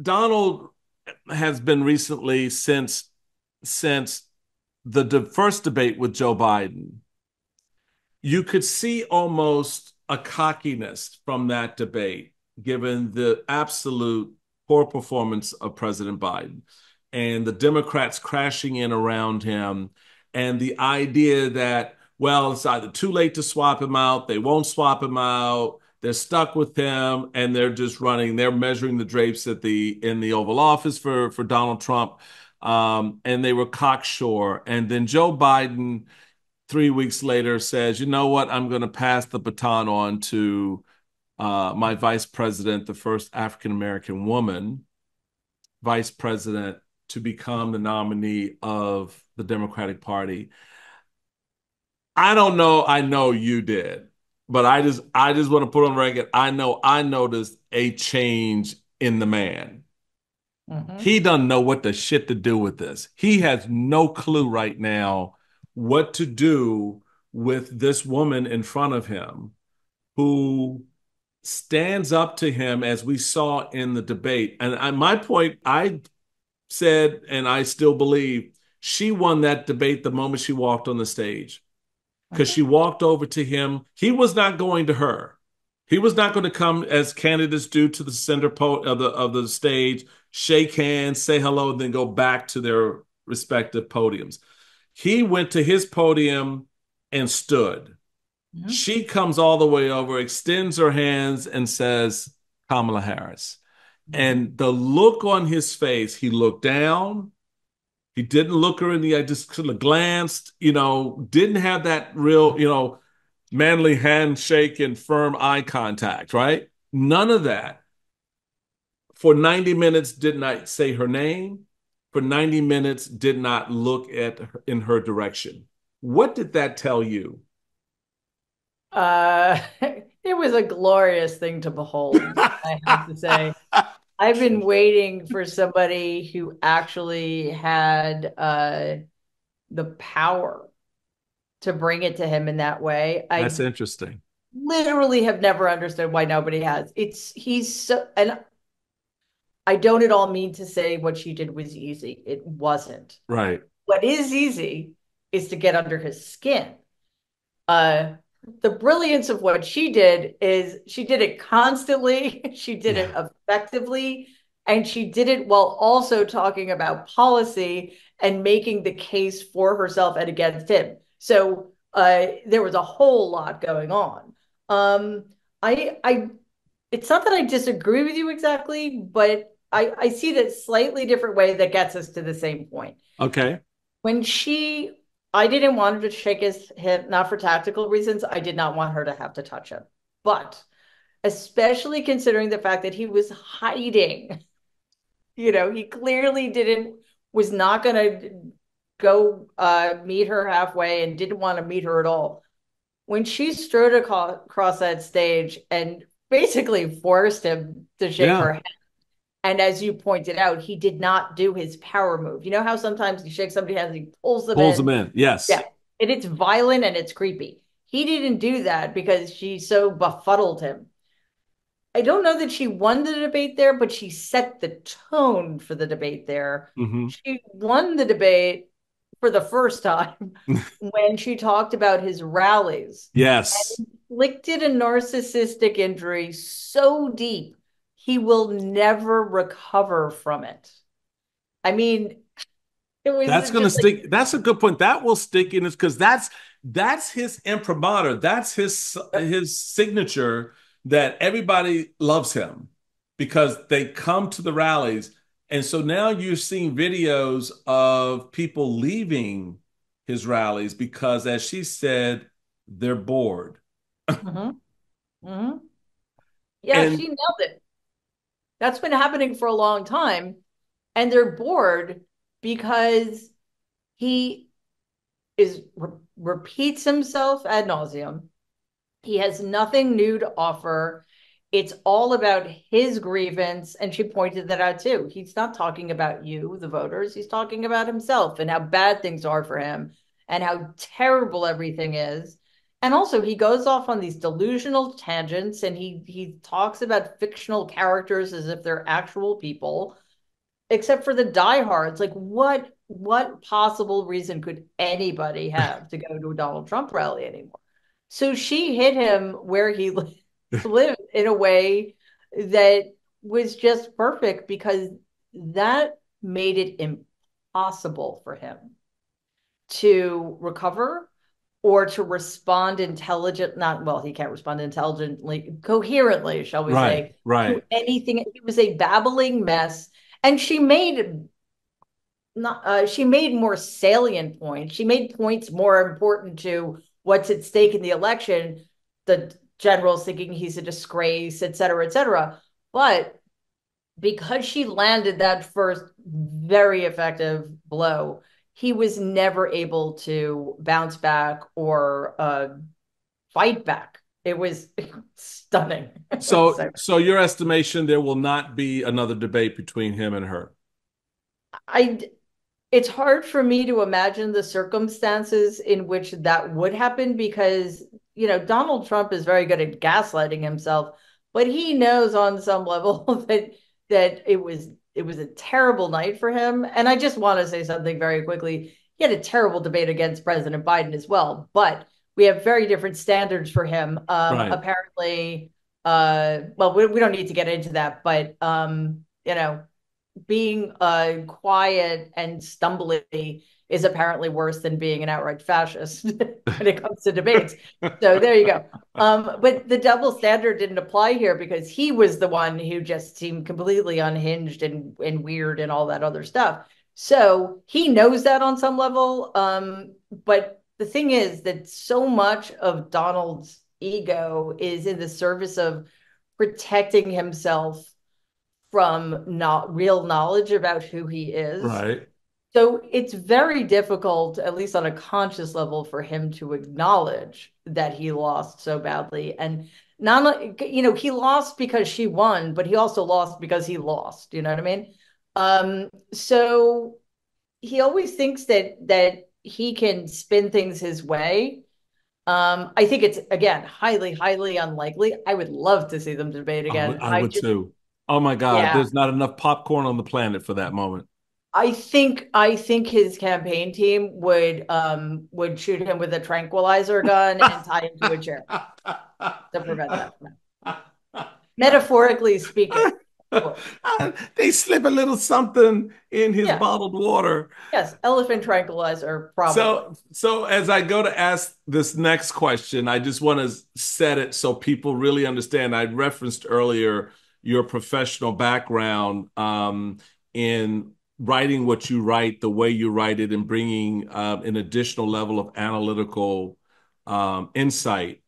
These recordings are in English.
Donald has been recently since the first debate with Joe Biden. You could see almost a cockiness from that debate, given the absolute poor performance of President Biden and the Democrats crashing in around him, and the idea that, well, it's either too late to swap him out, they won't swap him out, they're stuck with him, and they're just running, they're measuring the drapes at the in the Oval Office for Donald Trump. And they were cocksure. And then Joe Biden 3 weeks later says, you know what, I'm going to pass the baton on to my vice president, the first African American woman vice president to become the nominee of the Democratic Party. I don't know. I know you did, but I just want to put on record. I know I noticed a change in the man. Hmm. He doesn't know what the shit to do with this. He has no clue right now what to do with this woman in front of him who stands up to him as we saw in the debate. And my point, I said, and I still believe, she won that debate the moment she walked on the stage because she walked over to him. He was not going to her. He was not going to come as candidates do to the center of the stage, shake hands, say hello, and then go back to their respective podiums. He went to his podium and stood. Hmm. She comes all the way over, extends her hands, and says, Kamala Harris. Hmm. And the look on his face, he looked down. He didn't look her in the eye, just sort of glanced, didn't have that real, manly handshake and firm eye contact, right? None of that. For 90 minutes, did not say her name. For 90 minutes, did not look at her, in her direction. What did that tell you? Uh, it was a glorious thing to behold, I have to say. I've been waiting for somebody who actually had the power to bring it to him in that way. That's I interesting. literally have never understood why nobody has. He's so, and I don't at all mean to say what she did was easy. It wasn't. Right. What is easy is to get under his skin. Uh, the brilliance of what she did is she did it constantly, she did it Yeah. effectively, and she did it while also talking about policy and making the case for herself and against him. So there was a whole lot going on. Um, I, it's not that I disagree with you exactly, but I see that slightly different way that gets us to the same point. Okay. When I didn't want her to shake his hip, not for tactical reasons. I did not want her to have to touch him. But especially considering the fact that he was hiding, he clearly was not going to go meet her halfway and didn't want to meet her at all. When she strode across that stage and basically forced him to shake Yeah. her hand, and as you pointed out, he did not do his power move. You know how sometimes you shake somebody's hand and he pulls them Pulls them in? in. Yes. Yeah. And it's violent and it's creepy. He didn't do that because she so befuddled him. I don't know that she won the debate there, but she set the tone for the debate there. Hmm. She won the debate for the first time when she talked about his rallies Yes. and inflicted a narcissistic injury so deep he will never recover from it. I mean, it was That's going to just like, stick. That's a good point. That will stick in this because that's his imprimatur. That's his signature that everybody loves him because they come to the rallies. And so now you're seeing videos of people leaving his rallies because, as she said, they're bored. mhm, mhm. Yeah, And she nailed it. That's been happening for a long time. And they're bored because he repeats himself ad nauseum. He has nothing new to offer. It's all about his grievance. And she pointed that out too. He's not talking about you, the voters. He's talking about himself and how bad things are for him and how terrible everything is. And also he goes off on these delusional tangents and he talks about fictional characters as if they're actual people, except for the diehards. Like what possible reason could anybody have to go to a Donald Trump rally anymore? So she hit him where he lived in a way that was just perfect because that made it impossible for him to recover or to respond intelligent, not well, he can't respond intelligently, coherently, shall we Right, say, to right. anything. He was a babbling mess. And she made not she made more salient points. She made points more important to what's at stake in the election. The generals thinking he's a disgrace, et cetera, et cetera. But because she landed that first very effective blow, he was never able to bounce back or fight back. It was stunning. So, So so your estimation, there will not be another debate between him and her. I it's hard for me to imagine the circumstances in which that would happen because, Donald Trump is very good at gaslighting himself, but he knows on some level that it was a terrible night for him. And I just want to say something very quickly. He had a terrible debate against President Biden as well, but we have very different standards for him. Right. Apparently, well, we don't need to get into that, but being quiet and stumbly is apparently worse than being an outright fascist when it comes to debates. So there you go. But the double standard didn't apply here because he was the one who just seemed completely unhinged and weird and all that other stuff. So he knows that on some level. But the thing is that so much of Donald's ego is in the service of protecting himself from not real knowledge about who he is. Right. So it's very difficult, at least on a conscious level, for him to acknowledge that he lost so badly. And not, he lost because she won, but he also lost because he lost. You know what I mean? So he always thinks that he can spin things his way. I think it's again highly, highly unlikely. I would love to see them debate again. I would too. Oh my God, Yeah, there's not enough popcorn on the planet for that moment. I think his campaign team would shoot him with a tranquilizer gun and tie him to a chair to prevent that from happening. Metaphorically speaking, of course. They slip a little something in his Yeah. bottled water. Yes. Elephant tranquilizer, probably. So as I go to ask this next question, I just want to set it so people really understand. I referenced earlier your professional background in writing what you write, the way you write it, and bringing an additional level of analytical insight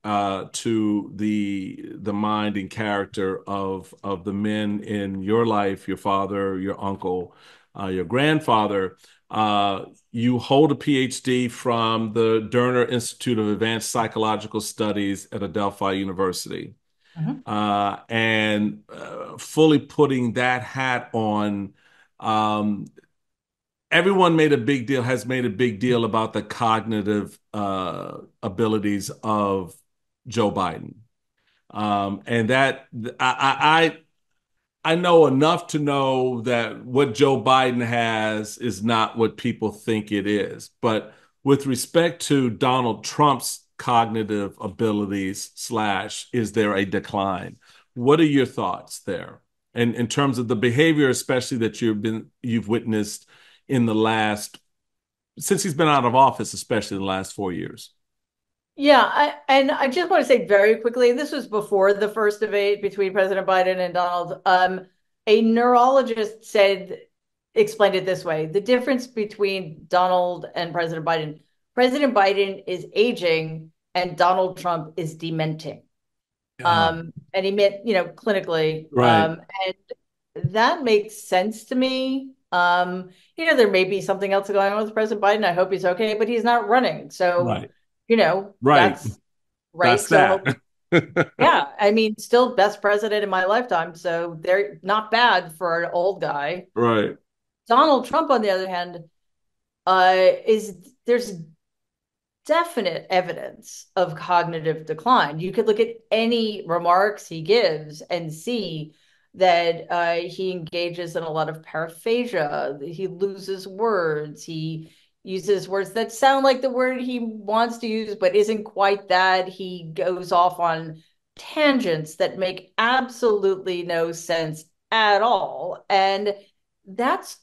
to the mind and character of the men in your life, your father, your uncle, your grandfather. You hold a PhD from the Derner Institute of Advanced Psychological Studies at Adelphi University. Mhm. And fully putting that hat on, um, everyone made a big deal, has made a big deal about the cognitive abilities of Joe Biden. And that I know enough to know that what Joe Biden has is not what people think it is. But with respect to Donald Trump's cognitive abilities, slash, is there a decline? What are your thoughts there? And in terms of the behavior, especially that you've witnessed in the last since he's been out of office, especially the last 4 years. Yeah, and I just want to say very quickly, this was before the first debate between President Biden and Donald. A neurologist explained it this way: the difference between Donald and President Biden is aging, and Donald Trump is dementing. Uh, And he meant, clinically, right, and that makes sense to me. There may be something else going on with President Biden. I hope he's okay, but he's not running. So, right, right. that's right. That's So, that. yeah, I mean, still best president in my lifetime. So they're not bad for an old guy. Right. Donald Trump, on the other hand, is there's definite evidence of cognitive decline. You could look at any remarks he gives and see that he engages in a lot of paraphasia. He loses words. He uses words that sound like the word he wants to use, but isn't quite that. He goes off on tangents that make absolutely no sense at all. And that's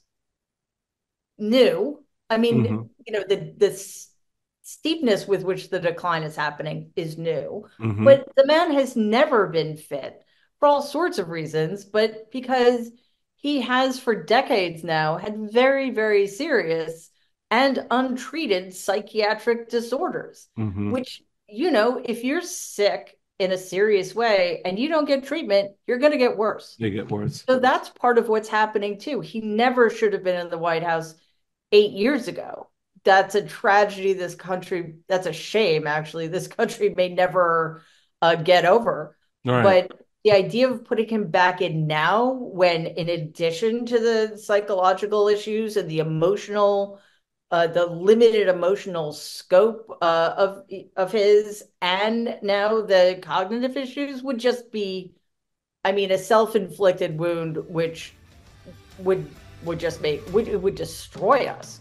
new. I Hmm. mean, the steepness with which the decline is happening is new, Hmm. but the man has never been fit for all sorts of reasons, but because he has for decades now had very, very serious and untreated psychiatric disorders, Hmm. which, if you're sick in a serious way and you don't get treatment, you're going to get worse. They get worse. So that's part of what's happening too. He never should have been in the White House 8 years ago. That's a tragedy. This country, that's a shame, actually. This country may never get over. All right. But the idea of putting him back in now, when in addition to the psychological issues and the limited emotional scope of his, and now the cognitive issues would just be, I mean, a self-inflicted wound, which would would just make would destroy us.